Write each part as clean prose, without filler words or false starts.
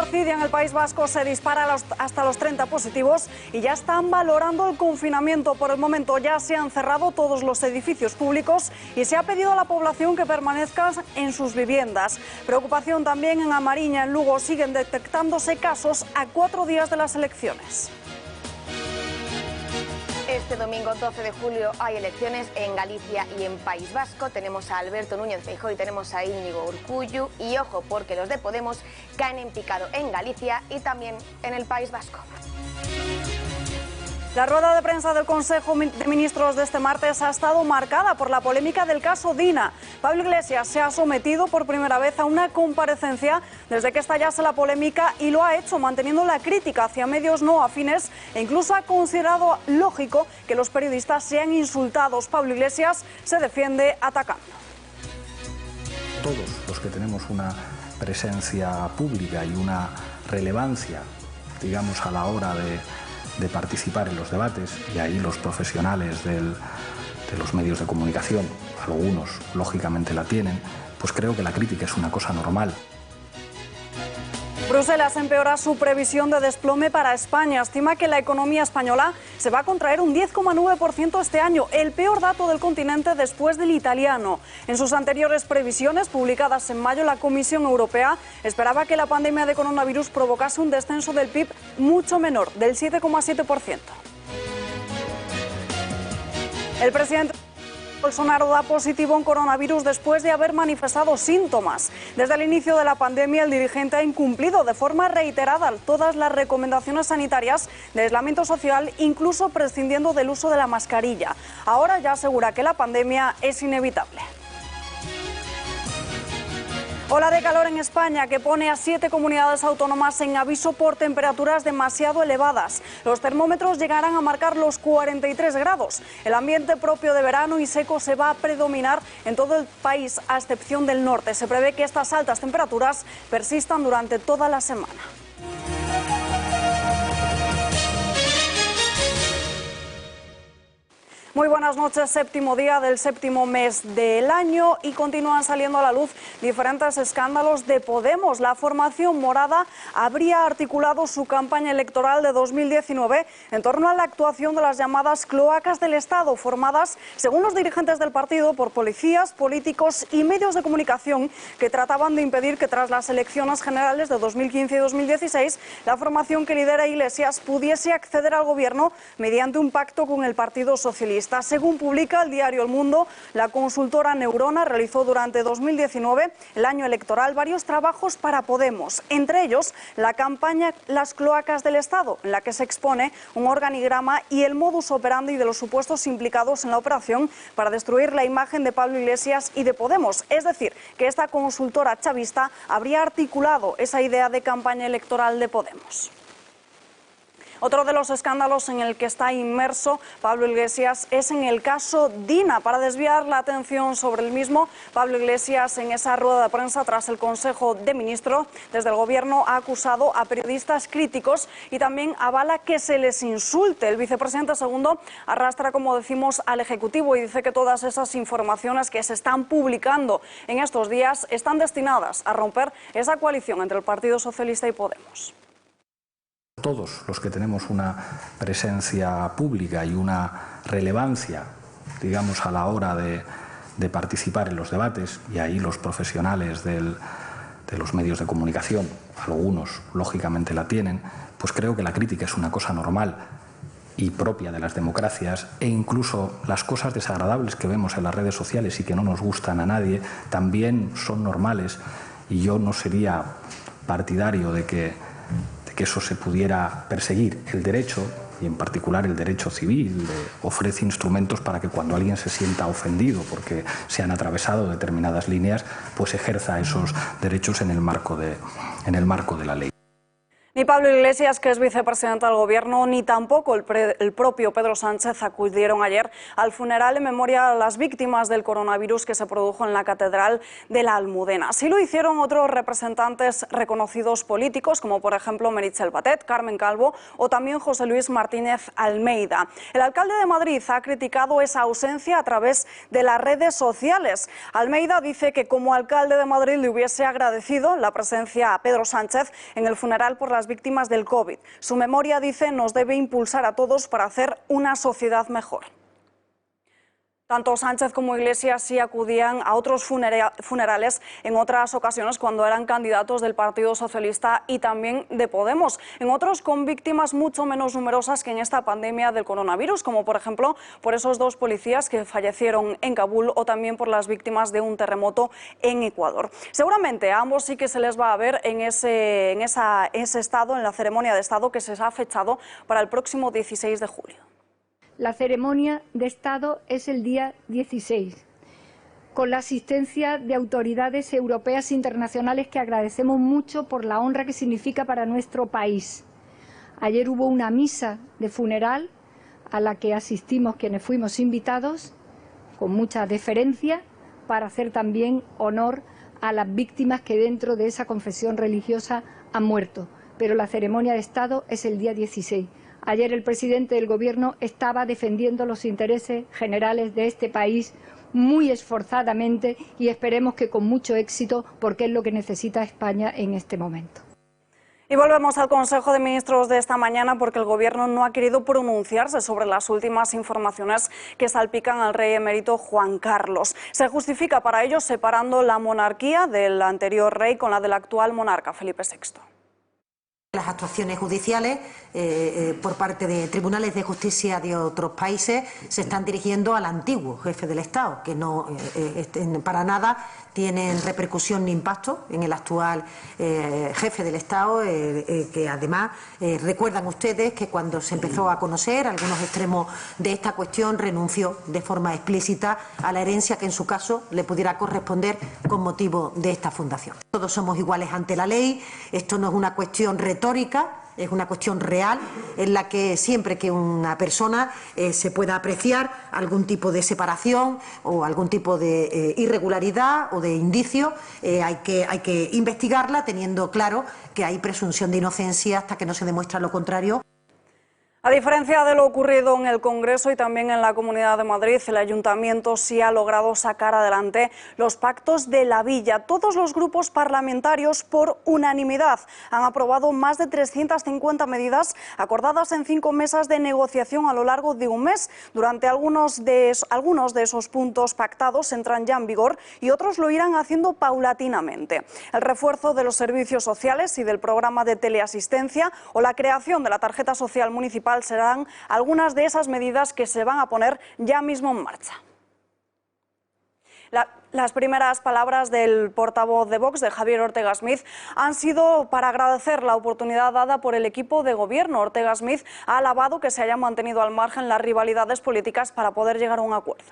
Orcídia, en el País Vasco, se dispara hasta los 30 positivos y ya están valorando el confinamiento. Por el momento ya se han cerrado todos los edificios públicos y se ha pedido a la población que permanezca en sus viviendas. Preocupación también en A Mariña, en Lugo. Siguen detectándose casos a 4 días de las elecciones. Este domingo 12 de julio hay elecciones en Galicia y en País Vasco. Tenemos a Alberto Núñez Feijóo y tenemos a Íñigo Urkullu. Y ojo, porque los de Podemos caen en picado en Galicia y también en el País Vasco. La rueda de prensa del Consejo de Ministros de este martes ha estado marcada por la polémica del caso Dina. Pablo Iglesias se ha sometido por primera vez a una comparecencia desde que estallase la polémica y lo ha hecho manteniendo la crítica hacia medios no afines e incluso ha considerado lógico que los periodistas sean insultados. Pablo Iglesias se defiende atacando. Todos los que tenemos una presencia pública y una relevancia, digamos, a la hora de participar en los debates, y ahí los profesionales de los medios de comunicación, algunos lógicamente la tienen, pues creo que la crítica es una cosa normal. Bruselas empeora su previsión de desplome para España. Estima que la economía española se va a contraer un 10,9% este año, el peor dato del continente después del italiano. En sus anteriores previsiones, publicadas en mayo, la Comisión Europea esperaba que la pandemia de coronavirus provocase un descenso del PIB mucho menor, del 7,7%. El presidente Bolsonaro da positivo en coronavirus después de haber manifestado síntomas. Desde el inicio de la pandemia, el dirigente ha incumplido de forma reiterada todas las recomendaciones sanitarias de aislamiento social, incluso prescindiendo del uso de la mascarilla. Ahora ya asegura que la pandemia es inevitable. Ola de calor en España que pone a 7 comunidades autónomas en aviso por temperaturas demasiado elevadas. Los termómetros llegarán a marcar los 43 grados. El ambiente propio de verano y seco se va a predominar en todo el país, a excepción del norte. Se prevé que estas altas temperaturas persistan durante toda la semana. Muy buenas noches, séptimo día del séptimo mes del año y continúan saliendo a la luz diferentes escándalos de Podemos. La formación morada habría articulado su campaña electoral de 2019 en torno a la actuación de las llamadas cloacas del Estado, formadas, según los dirigentes del partido, por policías, políticos y medios de comunicación que trataban de impedir que tras las elecciones generales de 2015 y 2016, la formación que lidera Iglesias pudiese acceder al gobierno mediante un pacto con el Partido Socialista. Según publica el diario El Mundo, la consultora Neurona realizó durante 2019, el año electoral, varios trabajos para Podemos, entre ellos la campaña Las Cloacas del Estado, en la que se expone un organigrama y el modus operandi de los supuestos implicados en la operación para destruir la imagen de Pablo Iglesias y de Podemos. Es decir, que esta consultora chavista habría articulado esa idea de campaña electoral de Podemos. Otro de los escándalos en el que está inmerso Pablo Iglesias es en el caso Dina. Para desviar la atención sobre el mismo, Pablo Iglesias, en esa rueda de prensa tras el Consejo de Ministros, desde el Gobierno ha acusado a periodistas críticos y también avala que se les insulte. El vicepresidente segundo arrastra, como decimos, al Ejecutivo y dice que todas esas informaciones que se están publicando en estos días están destinadas a romper esa coalición entre el Partido Socialista y Podemos. Todos los que tenemos una presencia pública y una relevancia, digamos, a la hora de participar en los debates, y ahí los profesionales de los medios de comunicación, algunos lógicamente la tienen, pues creo que la crítica es una cosa normal y propia de las democracias, e incluso las cosas desagradables que vemos en las redes sociales y que no nos gustan a nadie también son normales, y yo no sería partidario de que eso se pudiera perseguir. El derecho, y en particular el derecho civil, ofrece instrumentos para que cuando alguien se sienta ofendido porque se han atravesado determinadas líneas, pues ejerza esos derechos en el marco de la ley. Ni Pablo Iglesias, que es vicepresidente del Gobierno, ni tampoco el propio Pedro Sánchez acudieron ayer al funeral en memoria a las víctimas del coronavirus que se produjo en la Catedral de la Almudena. Sí lo hicieron otros representantes reconocidos políticos, como por ejemplo Meritxell Batet, Carmen Calvo o también José Luis Martínez Almeida. El alcalde de Madrid ha criticado esa ausencia a través de las redes sociales. Almeida dice que como alcalde de Madrid le hubiese agradecido la presencia a Pedro Sánchez en el funeral por las víctimas del COVID. Su memoria, dice, nos debe impulsar a todos para hacer una sociedad mejor. Tanto Sánchez como Iglesias sí acudían a otros funerales en otras ocasiones cuando eran candidatos del Partido Socialista y también de Podemos, en otros con víctimas mucho menos numerosas que en esta pandemia del coronavirus, como por ejemplo por esos dos policías que fallecieron en Kabul o también por las víctimas de un terremoto en Ecuador. Seguramente a ambos sí que se les va a ver en ese estado, en la ceremonia de Estado que se ha fechado para el próximo 16 de julio. La ceremonia de Estado es el día 16, con la asistencia de autoridades europeas e internacionales que agradecemos mucho por la honra que significa para nuestro país. Ayer hubo una misa de funeral a la que asistimos quienes fuimos invitados, con mucha deferencia, para hacer también honor a las víctimas que dentro de esa confesión religiosa han muerto. Pero la ceremonia de Estado es el día 16. Ayer el presidente del Gobierno estaba defendiendo los intereses generales de este país muy esforzadamente y esperemos que con mucho éxito, porque es lo que necesita España en este momento. Y volvemos al Consejo de Ministros de esta mañana porque el Gobierno no ha querido pronunciarse sobre las últimas informaciones que salpican al rey emérito Juan Carlos. Se justifica para ello separando la monarquía del anterior rey con la del actual monarca, Felipe VI. Las actuaciones judiciales por parte de tribunales de justicia de otros países se están dirigiendo al antiguo jefe del Estado, que no para nada tienen repercusión ni impacto en el actual jefe del Estado, que además recuerdan ustedes que cuando se empezó a conocer algunos extremos de esta cuestión renunció de forma explícita a la herencia que en su caso le pudiera corresponder con motivo de esta fundación. Todos somos iguales ante la ley, esto no es una cuestión retórica, es una cuestión real en la que siempre que una persona se pueda apreciar algún tipo de separación o algún tipo de irregularidad o de indicio, hay que investigarla teniendo claro que hay presunción de inocencia hasta que no se demuestra lo contrario. A diferencia de lo ocurrido en el Congreso y también en la Comunidad de Madrid, el Ayuntamiento sí ha logrado sacar adelante los pactos de la Villa. Todos los grupos parlamentarios, por unanimidad, han aprobado más de 350 medidas acordadas en 5 mesas de negociación a lo largo de un mes. Durante algunos de esos puntos pactados entran ya en vigor y otros lo irán haciendo paulatinamente. El refuerzo de los servicios sociales y del programa de teleasistencia o la creación de la tarjeta social municipal serán algunas de esas medidas que se van a poner ya mismo en marcha. Las primeras palabras del portavoz de Vox, de Javier Ortega Smith, han sido para agradecer la oportunidad dada por el equipo de gobierno. Ortega Smith ha alabado que se hayan mantenido al margen las rivalidades políticas para poder llegar a un acuerdo.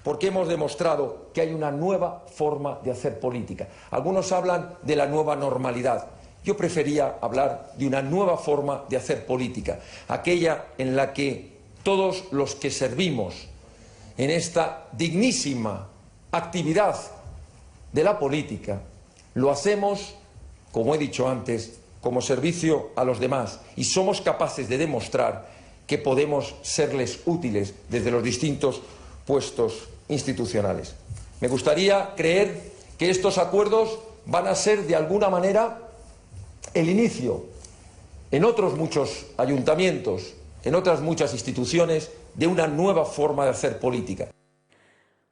Porque hemos demostrado que hay una nueva forma de hacer política. Algunos hablan de la nueva normalidad. Yo prefería hablar de una nueva forma de hacer política, aquella en la que todos los que servimos en esta dignísima actividad de la política lo hacemos, como he dicho antes, como servicio a los demás y somos capaces de demostrar que podemos serles útiles desde los distintos puestos institucionales. Me gustaría creer que estos acuerdos van a ser de alguna manera el inicio en otros muchos ayuntamientos, en otras muchas instituciones, de una nueva forma de hacer política.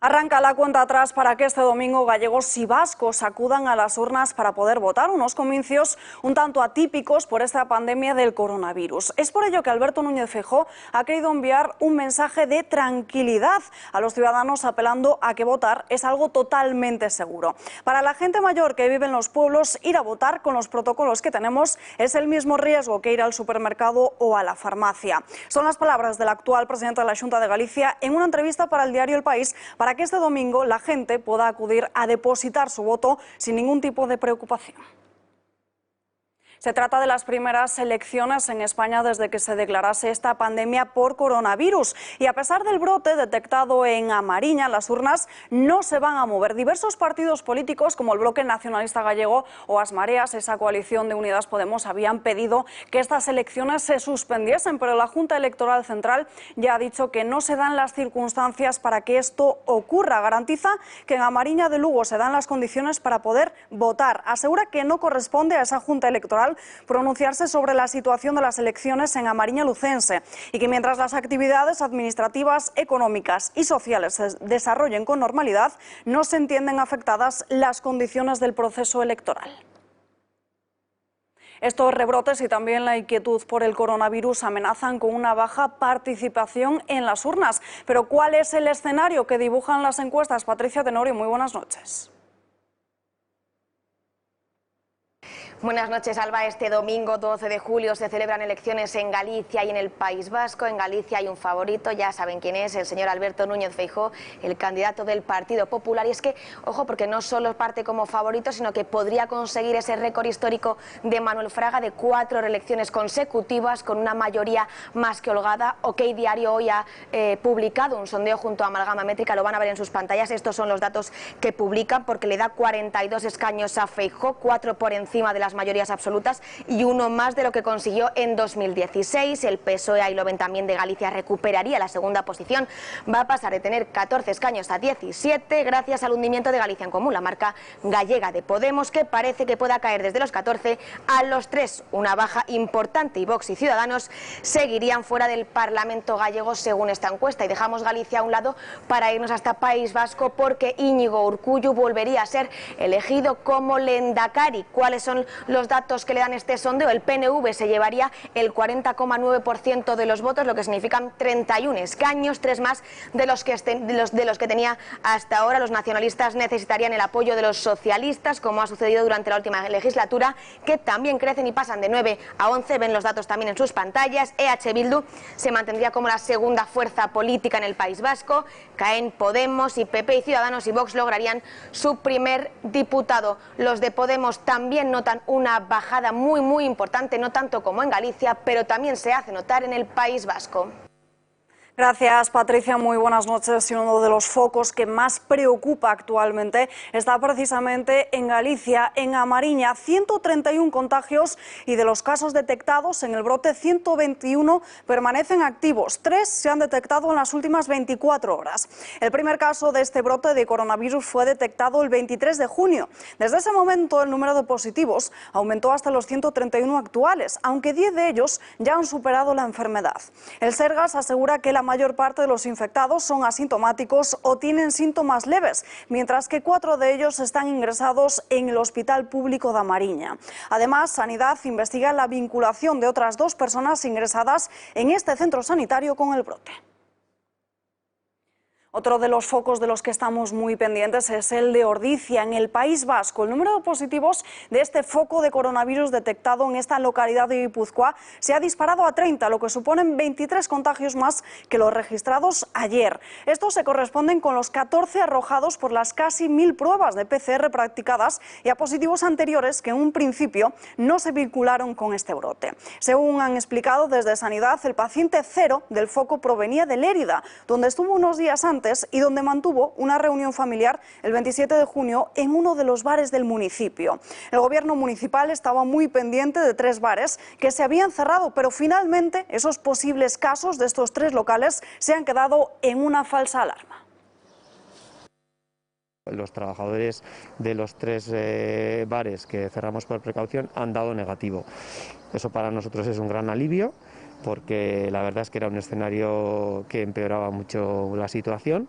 Arranca la cuenta atrás para que este domingo gallegos y vascos acudan a las urnas para poder votar, unos comicios un tanto atípicos por esta pandemia del coronavirus. Es por ello que Alberto Núñez Feijóo ha querido enviar un mensaje de tranquilidad a los ciudadanos, apelando a que votar es algo totalmente seguro. Para la gente mayor que vive en los pueblos, ir a votar con los protocolos que tenemos es el mismo riesgo que ir al supermercado o a la farmacia. Son las palabras del actual presidente de la Xunta de Galicia en una entrevista para el diario El País, para que este domingo la gente pueda acudir a depositar su voto sin ningún tipo de preocupación. Se trata de las primeras elecciones en España desde que se declarase esta pandemia por coronavirus. Y a pesar del brote detectado en A Mariña, las urnas no se van a mover. Diversos partidos políticos, como el Bloque Nacionalista Gallego o As Mareas, esa coalición de Unidas Podemos, habían pedido que estas elecciones se suspendiesen, pero la Junta Electoral Central ya ha dicho que no se dan las circunstancias para que esto ocurra. Garantiza que en A Mariña de Lugo se dan las condiciones para poder votar. Asegura que no corresponde a esa Junta Electoral pronunciarse sobre la situación de las elecciones en A Mariña lucense y que mientras las actividades administrativas, económicas y sociales se desarrollen con normalidad, no se entienden afectadas las condiciones del proceso electoral. Estos rebrotes y también la inquietud por el coronavirus amenazan con una baja participación en las urnas. Pero ¿cuál es el escenario que dibujan las encuestas? Patricia Tenorio, muy buenas noches. Buenas noches, Alba. Este domingo 12 de julio se celebran elecciones en Galicia y en el País Vasco. En Galicia hay un favorito, ya saben quién es, el señor Alberto Núñez Feijóo, el candidato del Partido Popular. Y es que, ojo, porque no solo parte como favorito, sino que podría conseguir ese récord histórico de Manuel Fraga de 4 reelecciones consecutivas con una mayoría más que holgada. OK Diario hoy ha publicado un sondeo junto a Amalgama Métrica, lo van a ver en sus pantallas. Estos son los datos que publican, porque le da 42 escaños a Feijóo, 4 por encima de las mayorías absolutas y 1 más de lo que consiguió en 2016. El PSOE, ahí lo ven también, de Galicia, recuperaría la segunda posición, va a pasar de tener 14 escaños a 17 gracias al hundimiento de Galicia en Común, la marca gallega de Podemos, que parece que pueda caer desde los 14 a los 3, una baja importante, y Vox y Ciudadanos seguirían fuera del Parlamento gallego según esta encuesta. Y dejamos Galicia a un lado para irnos hasta País Vasco, porque Íñigo Urkullu volvería a ser elegido como lehendakari. ¿Cuáles son los datos que le dan este sondeo? El PNV se llevaría el 40,9% de los votos, lo que significan 31 escaños, 3 más de los que tenía hasta ahora. Los nacionalistas necesitarían el apoyo de los socialistas, como ha sucedido durante la última legislatura, que también crecen y pasan de 9 a 11, ven los datos también en sus pantallas. EH Bildu se mantendría como la segunda fuerza política en el País Vasco, CAEN, Podemos y PP y Ciudadanos y Vox lograrían su primer diputado. Los de Podemos también notan una bajada muy importante, no tanto como en Galicia, pero también se hace notar en el País Vasco. Gracias, Patricia. Muy buenas noches. Y uno de los focos que más preocupa actualmente está precisamente en Galicia, en A Mariña. 131 contagios y de los casos detectados en el brote, 121 permanecen activos. 3 se han detectado en las últimas 24 horas. El primer caso de este brote de coronavirus fue detectado el 23 de junio. Desde ese momento el número de positivos aumentó hasta los 131 actuales, aunque 10 de ellos ya han superado la enfermedad. El Sergas asegura que la mayor parte de los infectados son asintomáticos o tienen síntomas leves, mientras que 4 de ellos están ingresados en el Hospital Público de A Mariña. Además, Sanidad investiga la vinculación de otras 2 personas ingresadas en este centro sanitario con el brote. Otro de los focos de los que estamos muy pendientes es el de Ordicia, en el País Vasco. El número de positivos de este foco de coronavirus detectado en esta localidad de Guipúzcoa se ha disparado a 30, lo que suponen 23 contagios más que los registrados ayer. Estos se corresponden con los 14 arrojados por las casi 1000 pruebas de PCR practicadas y a positivos anteriores que en un principio no se vincularon con este brote. Según han explicado desde Sanidad, el paciente 0 del foco provenía de Lérida, donde estuvo unos días antes y donde mantuvo una reunión familiar el 27 de junio en uno de los bares del municipio. El gobierno municipal estaba muy pendiente de 3 bares que se habían cerrado, pero finalmente esos posibles casos de estos 3 locales se han quedado en una falsa alarma. Los trabajadores de los 3 bares que cerramos por precaución han dado negativo. Eso para nosotros es un gran alivio, porque la verdad es que era un escenario que empeoraba mucho la situación,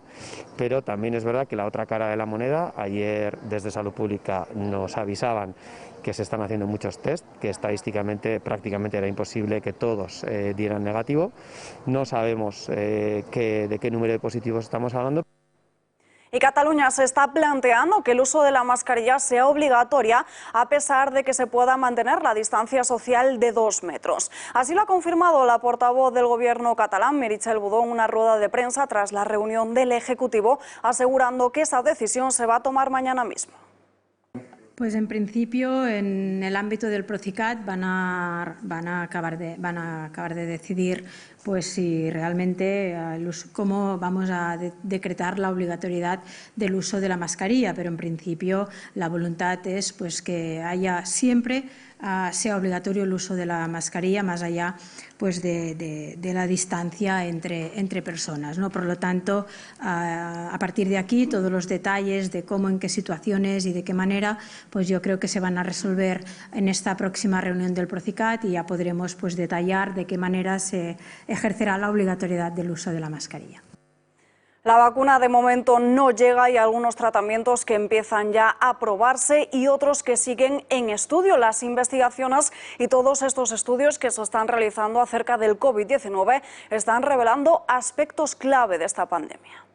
pero también es verdad que la otra cara de la moneda, ayer desde Salud Pública nos avisaban que se están haciendo muchos test, que estadísticamente prácticamente era imposible que todos dieran negativo. No sabemos de qué número de positivos estamos hablando. Y Cataluña se está planteando que el uso de la mascarilla sea obligatoria a pesar de que se pueda mantener la distancia social de 2 metros. Así lo ha confirmado la portavoz del gobierno catalán, Meritxell Budó, en una rueda de prensa tras la reunión del Ejecutivo, asegurando que esa decisión se va a tomar mañana mismo. Pues en principio, en el ámbito del Procicat van a acabar de decidir pues si realmente cómo vamos a decretar la obligatoriedad del uso de la mascarilla, pero en principio la voluntad es pues que haya siempre sea obligatorio el uso de la mascarilla, más allá pues de la distancia entre personas, ¿no? Por lo tanto, a partir de aquí, todos los detalles de cómo, en qué situaciones y de qué manera, pues yo creo que se van a resolver en esta próxima reunión del Procicat y ya podremos pues detallar de qué manera se ejercerá la obligatoriedad del uso de la mascarilla. La vacuna de momento no llega y algunos tratamientos que empiezan ya a probarse y otros que siguen en estudio. Las investigaciones y todos estos estudios que se están realizando acerca del COVID-19 están revelando aspectos clave de esta pandemia.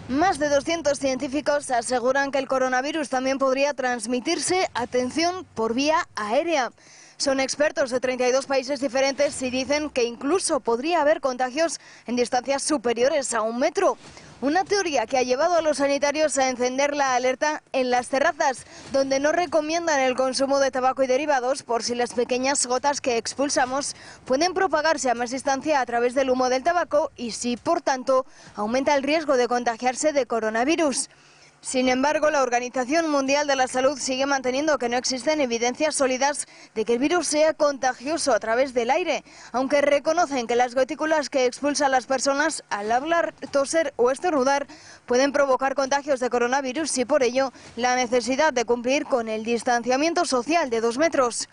Más de 200 científicos aseguran que el coronavirus también podría transmitirse, atención, por vía aérea. Son expertos de 32 países diferentes y dicen que incluso podría haber contagios en distancias superiores a 1 metro. Una teoría que ha llevado a los sanitarios a encender la alerta en las terrazas, donde no recomiendan el consumo de tabaco y derivados por si las pequeñas gotas que expulsamos pueden propagarse a más distancia a través del humo del tabaco y si, por tanto, aumenta el riesgo de contagiarse de coronavirus. Sin embargo, la Organización Mundial de la Salud sigue manteniendo que no existen evidencias sólidas de que el virus sea contagioso a través del aire, aunque reconocen que las gotículas que expulsan las personas al hablar, toser o estornudar pueden provocar contagios de coronavirus y por ello la necesidad de cumplir con el distanciamiento social de 2 metros.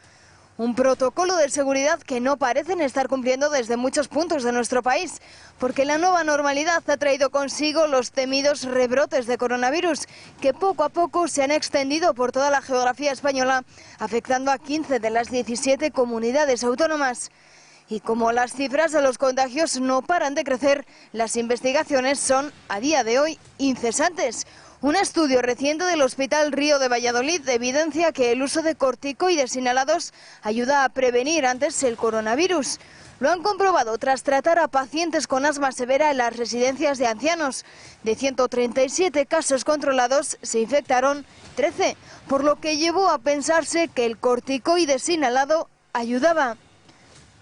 Un protocolo de seguridad que no parecen estar cumpliendo desde muchos puntos de nuestro país, porque la nueva normalidad ha traído consigo los temidos rebrotes de coronavirus, que poco a poco se han extendido por toda la geografía española, afectando a 15 de las 17 comunidades autónomas. Y como las cifras de los contagios no paran de crecer, las investigaciones son, a día de hoy, incesantes. Un estudio reciente del Hospital Río de Valladolid evidencia que el uso de corticoides inhalados ayuda a prevenir antes el coronavirus. Lo han comprobado tras tratar a pacientes con asma severa en las residencias de ancianos. De 137 casos controlados se infectaron 13, por lo que llevó a pensarse que el corticoides inhalado ayudaba.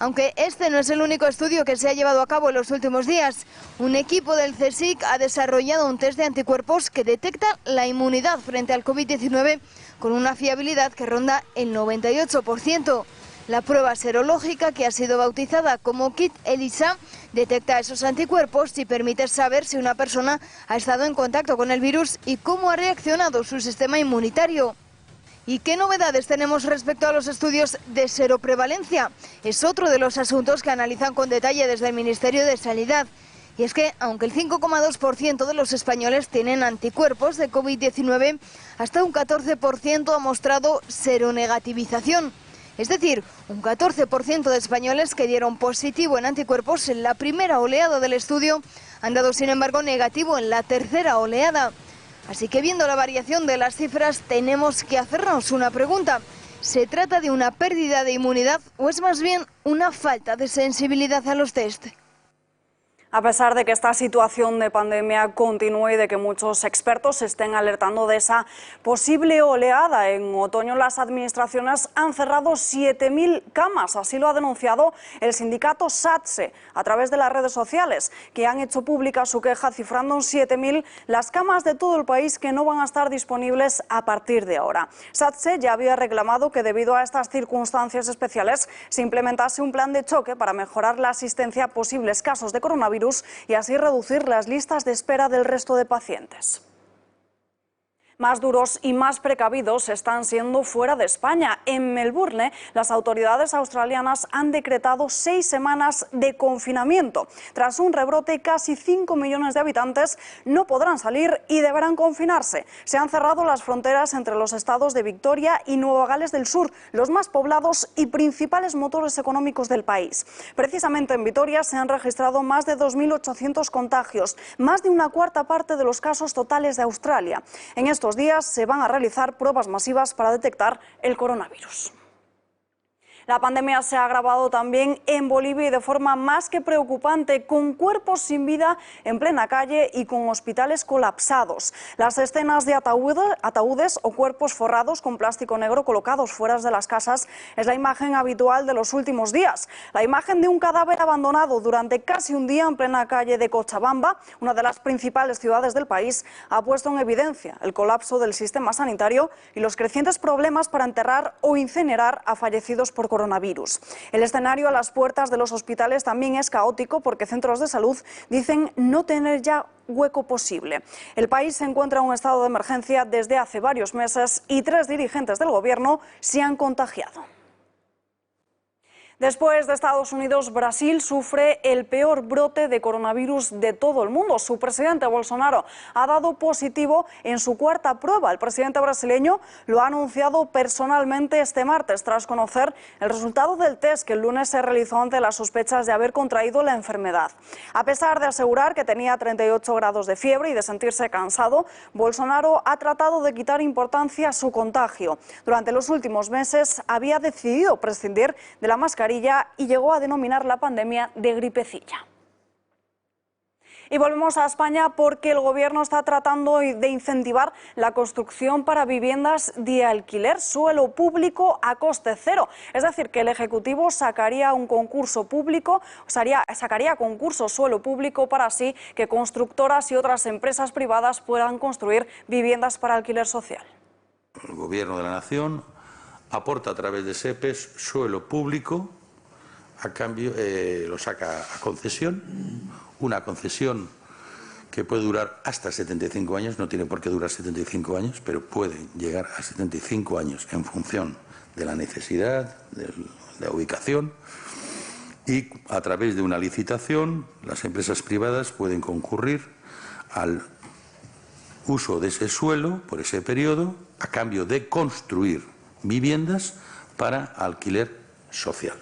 Aunque este no es el único estudio que se ha llevado a cabo en los últimos días, un equipo del CSIC ha desarrollado un test de anticuerpos que detecta la inmunidad frente al COVID-19 con una fiabilidad que ronda el 98%. La prueba serológica, que ha sido bautizada como Kit ELISA, detecta esos anticuerpos y permite saber si una persona ha estado en contacto con el virus y cómo ha reaccionado su sistema inmunitario. ¿Y qué novedades tenemos respecto a los estudios de seroprevalencia? Es otro de los asuntos que analizan con detalle desde el Ministerio de Sanidad. Y es que, aunque el 5,2% de los españoles tienen anticuerpos de COVID-19, hasta un 14% ha mostrado seronegativización. Es decir, un 14% de españoles que dieron positivo en anticuerpos en la primera oleada del estudio han dado, sin embargo, negativo en la tercera oleada. Así que viendo la variación de las cifras tenemos que hacernos una pregunta. ¿Se trata de una pérdida de inmunidad o es más bien una falta de sensibilidad a los test? A pesar de que esta situación de pandemia continúe y de que muchos expertos estén alertando de esa posible oleada en otoño, las administraciones han cerrado 7.000 camas. Así lo ha denunciado el sindicato SATSE a través de las redes sociales, que han hecho pública su queja cifrando en 7.000 las camas de todo el país que no van a estar disponibles a partir de ahora. SATSE ya había reclamado que debido a estas circunstancias especiales se implementase un plan de choque para mejorar la asistencia a posibles casos de coronavirus y así reducir las listas de espera del resto de pacientes. Más duros y más precavidos están siendo fuera de España. En Melbourne, las autoridades australianas han decretado 6 semanas de confinamiento. Tras un rebrote, casi 5 millones de habitantes no podrán salir y deberán confinarse. Se han cerrado las fronteras entre los estados de Victoria y Nueva Gales del Sur, los más poblados y principales motores económicos del país. Precisamente en Vitoria se han registrado más de 2.800 contagios, más de una cuarta parte de los casos totales de Australia. En estos días se van a realizar pruebas masivas para detectar el coronavirus. La pandemia se ha agravado también en Bolivia y de forma más que preocupante, con cuerpos sin vida en plena calle y con hospitales colapsados. Las escenas de ataúdes o cuerpos forrados con plástico negro colocados fuera de las casas es la imagen habitual de los últimos días. La imagen de un cadáver abandonado durante casi un día en plena calle de Cochabamba, una de las principales ciudades del país, ha puesto en evidencia el colapso del sistema sanitario y los crecientes problemas para enterrar o incinerar a fallecidos por coronavirus. El escenario a las puertas de los hospitales también es caótico porque centros de salud dicen no tener ya hueco posible. El país se encuentra en un estado de emergencia desde hace varios meses y 3 dirigentes del gobierno se han contagiado. Después de Estados Unidos, Brasil sufre el peor brote de coronavirus de todo el mundo. Su presidente Bolsonaro ha dado positivo en su 4ª prueba. El presidente brasileño lo ha anunciado personalmente este martes tras conocer el resultado del test que el lunes se realizó ante las sospechas de haber contraído la enfermedad. A pesar de asegurar que tenía 38 grados de fiebre y de sentirse cansado, Bolsonaro ha tratado de quitar importancia a su contagio. Durante los últimos meses había decidido prescindir de la mascarilla y llegó a denominar la pandemia de gripecilla. Y volvemos a España porque el Gobierno está tratando de incentivar la construcción para viviendas de alquiler, suelo público a coste cero. Es decir, que el Ejecutivo sacaría un concurso público, sacaría concurso suelo público para así que constructoras y otras empresas privadas puedan construir viviendas para alquiler social. El Gobierno de la Nación aporta a través de SEPES suelo público, a cambio lo saca a concesión, una concesión que puede durar hasta 75 años, no tiene por qué durar 75 años, pero puede llegar a 75 años en función de la necesidad, de la ubicación, y a través de una licitación las empresas privadas pueden concurrir al uso de ese suelo por ese periodo a cambio de construir viviendas para alquiler social.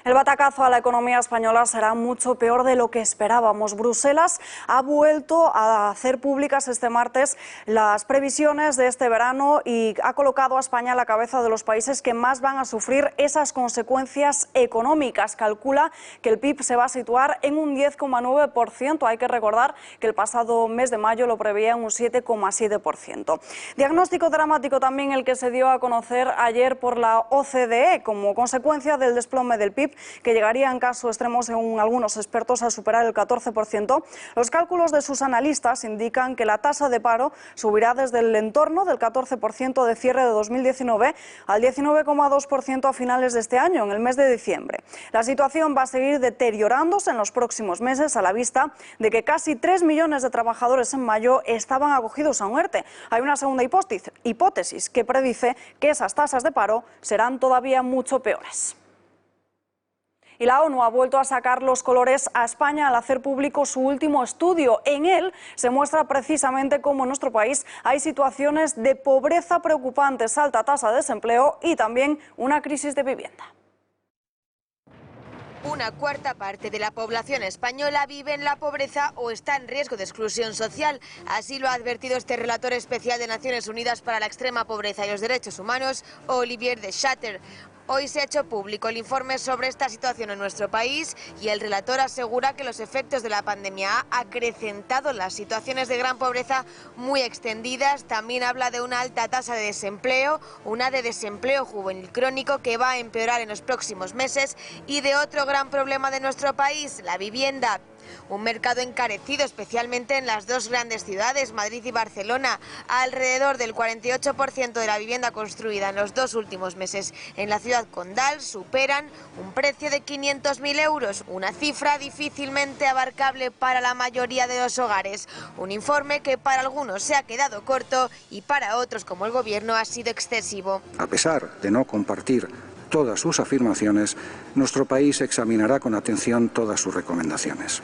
El batacazo a la economía española será mucho peor de lo que esperábamos. Bruselas ha vuelto a hacer públicas este martes las previsiones de este verano y ha colocado a España a la cabeza de los países que más van a sufrir esas consecuencias económicas. Calcula que el PIB se va a situar en un 10,9%. Hay que recordar que el pasado mes de mayo lo preveía en un 7,7%. Diagnóstico dramático también el que se dio a conocer ayer por la OCDE como consecuencia del desplome del PIB, que llegaría en caso extremo, según algunos expertos, a superar el 14%. Los cálculos de sus analistas indican que la tasa de paro subirá desde el entorno del 14% de cierre de 2019 al 19,2% a finales de este año, en el mes de diciembre. La situación va a seguir deteriorándose en los próximos meses a la vista de que casi 3 millones de trabajadores en mayo estaban acogidos a un ERTE. Hay una segunda hipótesis que predice que esas tasas de paro serán todavía mucho peores. Y la ONU ha vuelto a sacar los colores a España al hacer público su último estudio. En él se muestra precisamente cómo en nuestro país hay situaciones de pobreza preocupantes, alta tasa de desempleo y también una crisis de vivienda. Una 1/4 parte de la población española vive en la pobreza o está en riesgo de exclusión social. Así lo ha advertido este relator especial de Naciones Unidas para la extrema pobreza y los derechos humanos, Olivier de Schutter. Hoy se ha hecho público el informe sobre esta situación en nuestro país y el relator asegura que los efectos de la pandemia han acrecentado las situaciones de gran pobreza muy extendidas. También habla de una alta tasa de desempleo, una de desempleo juvenil crónico que va a empeorar en los próximos meses y de otro gran problema de nuestro país, la vivienda. Un mercado encarecido, especialmente en las dos grandes ciudades, Madrid y Barcelona. Alrededor del 48% de la vivienda construida en los 2 últimos meses en la ciudad condal superan un precio de 500.000 euros, una cifra difícilmente abarcable para la mayoría de los hogares. Un informe que para algunos se ha quedado corto y para otros, como el Gobierno, ha sido excesivo. A pesar de no compartir todas sus afirmaciones, nuestro país examinará con atención todas sus recomendaciones.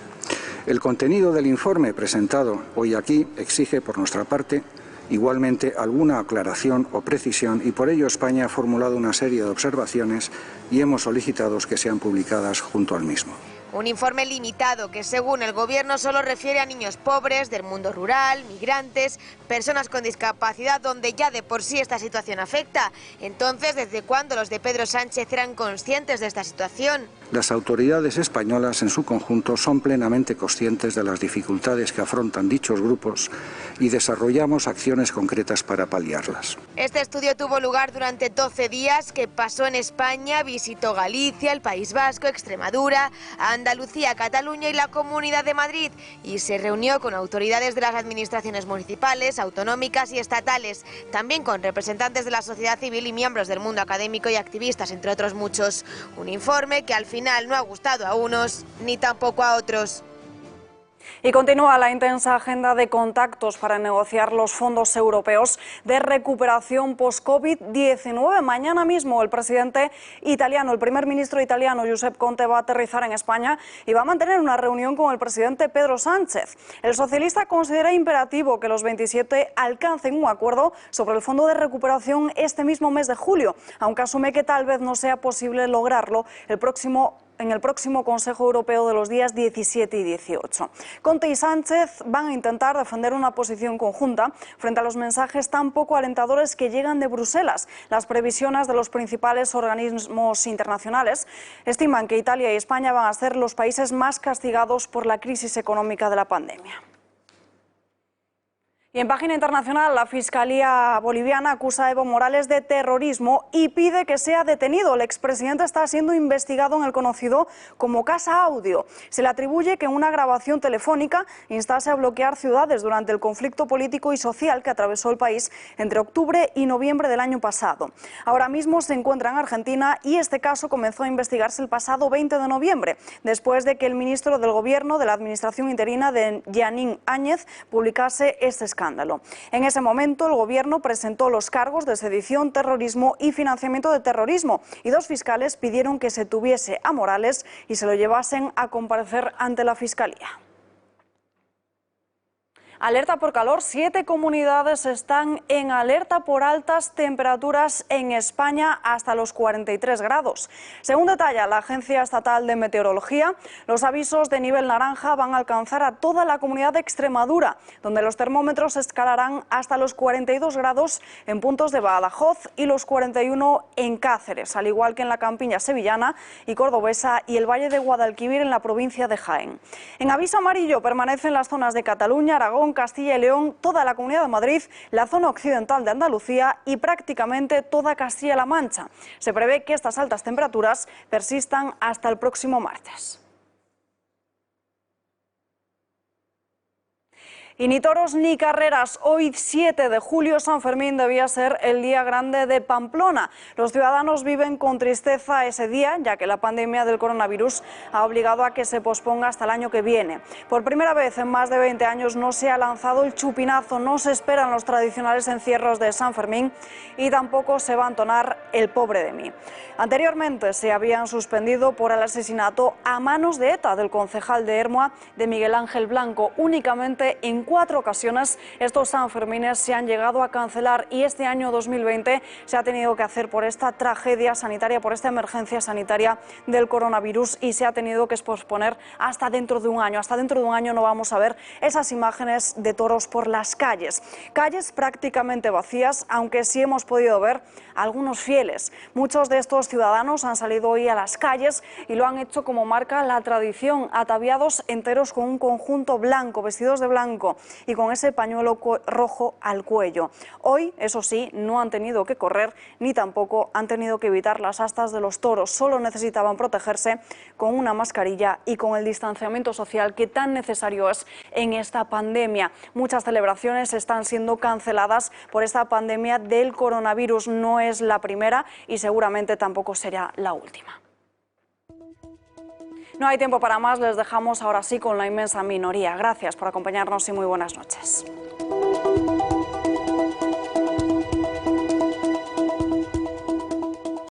El contenido del informe presentado hoy aquí exige por nuestra parte igualmente alguna aclaración o precisión y por ello España ha formulado una serie de observaciones y hemos solicitado que sean publicadas junto al mismo. Un informe limitado que, según el gobierno, solo refiere a niños pobres, del mundo rural, migrantes, personas con discapacidad, donde ya de por sí esta situación afecta. Entonces, ¿desde cuándo los de Pedro Sánchez eran conscientes de esta situación? Las autoridades españolas en su conjunto son plenamente conscientes de las dificultades que afrontan dichos grupos y desarrollamos acciones concretas para paliarlas. Este estudio tuvo lugar durante 12 días que pasó en España, visitó Galicia, el País Vasco, Extremadura, Andalucía, Cataluña y la Comunidad de Madrid y se reunió con autoridades de las administraciones municipales, autonómicas y estatales, también con representantes de la sociedad civil y miembros del mundo académico y activistas, entre otros muchos. Un informe que al final no ha gustado a unos ni tampoco a otros. Y continúa la intensa agenda de contactos para negociar los fondos europeos de recuperación post-COVID-19. Mañana mismo el presidente italiano, el primer ministro italiano Giuseppe Conte va a aterrizar en España y va a mantener una reunión con el presidente Pedro Sánchez. El socialista considera imperativo que los 27 alcancen un acuerdo sobre el fondo de recuperación este mismo mes de julio, aunque asume que tal vez no sea posible lograrlo en el próximo Consejo Europeo de los días 17 y 18. Conte y Sánchez van a intentar defender una posición conjunta frente a los mensajes tan poco alentadores que llegan de Bruselas. Las previsiones de los principales organismos internacionales estiman que Italia y España van a ser los países más castigados por la crisis económica de la pandemia. Y en página internacional, la Fiscalía boliviana acusa a Evo Morales de terrorismo y pide que sea detenido. El expresidente está siendo investigado en el conocido como Casa Audio. Se le atribuye que en una grabación telefónica instase a bloquear ciudades durante el conflicto político y social que atravesó el país entre octubre y noviembre del año pasado. Ahora mismo se encuentra en Argentina y este caso comenzó a investigarse el pasado 20 de noviembre, después de que el ministro del Gobierno de la Administración interina de Yanín Áñez publicase este escándalo. En ese momento, el Gobierno presentó los cargos de sedición, terrorismo y financiamiento de terrorismo y dos fiscales pidieron que se tuviese a Morales y se lo llevasen a comparecer ante la Fiscalía. Alerta por calor, 7 comunidades están en alerta por altas temperaturas en España hasta los 43 grados. Según detalla la Agencia Estatal de Meteorología, los avisos de nivel naranja van a alcanzar a toda la comunidad de Extremadura, donde los termómetros escalarán hasta los 42 grados en puntos de Badajoz y los 41 en Cáceres, al igual que en la campiña sevillana y cordobesa y el Valle de Guadalquivir en la provincia de Jaén. En aviso amarillo permanecen las zonas de Cataluña, Aragón, Castilla y León, toda la Comunidad de Madrid, la zona occidental de Andalucía y prácticamente toda Castilla-La Mancha. Se prevé que estas altas temperaturas persistan hasta el próximo martes. Y ni toros ni carreras. Hoy, 7 de julio, San Fermín debía ser el día grande de Pamplona. Los ciudadanos viven con tristeza ese día, ya que la pandemia del coronavirus ha obligado a que se posponga hasta el año que viene. Por primera vez en más de 20 años no se ha lanzado el chupinazo, no se esperan los tradicionales encierros de San Fermín y tampoco se va a entonar el pobre de mí. Anteriormente se habían suspendido por el asesinato a manos de ETA del concejal de Ermua, de Miguel Ángel Blanco. Únicamente en 4 ocasiones estos Sanfermines se han llegado a cancelar y este año 2020 se ha tenido que hacer por esta tragedia sanitaria, por esta emergencia sanitaria del coronavirus y se ha tenido que posponer hasta dentro de un año. Hasta dentro de un año no vamos a ver esas imágenes de toros por las calles. Calles prácticamente vacías, aunque sí hemos podido ver algunos fieles. Muchos de estos ciudadanos han salido hoy a las calles y lo han hecho como marca la tradición, ataviados enteros con un conjunto blanco, vestidos de blanco y con ese pañuelo rojo al cuello. Hoy, eso sí, no han tenido que correr ni tampoco han tenido que evitar las astas de los toros. Solo necesitaban protegerse con una mascarilla y con el distanciamiento social que tan necesario es en esta pandemia. Muchas celebraciones están siendo canceladas por esta pandemia del coronavirus. No es la primera y seguramente tampoco será la última. No hay tiempo para más, les dejamos ahora sí con la inmensa minoría. Gracias por acompañarnos y muy buenas noches.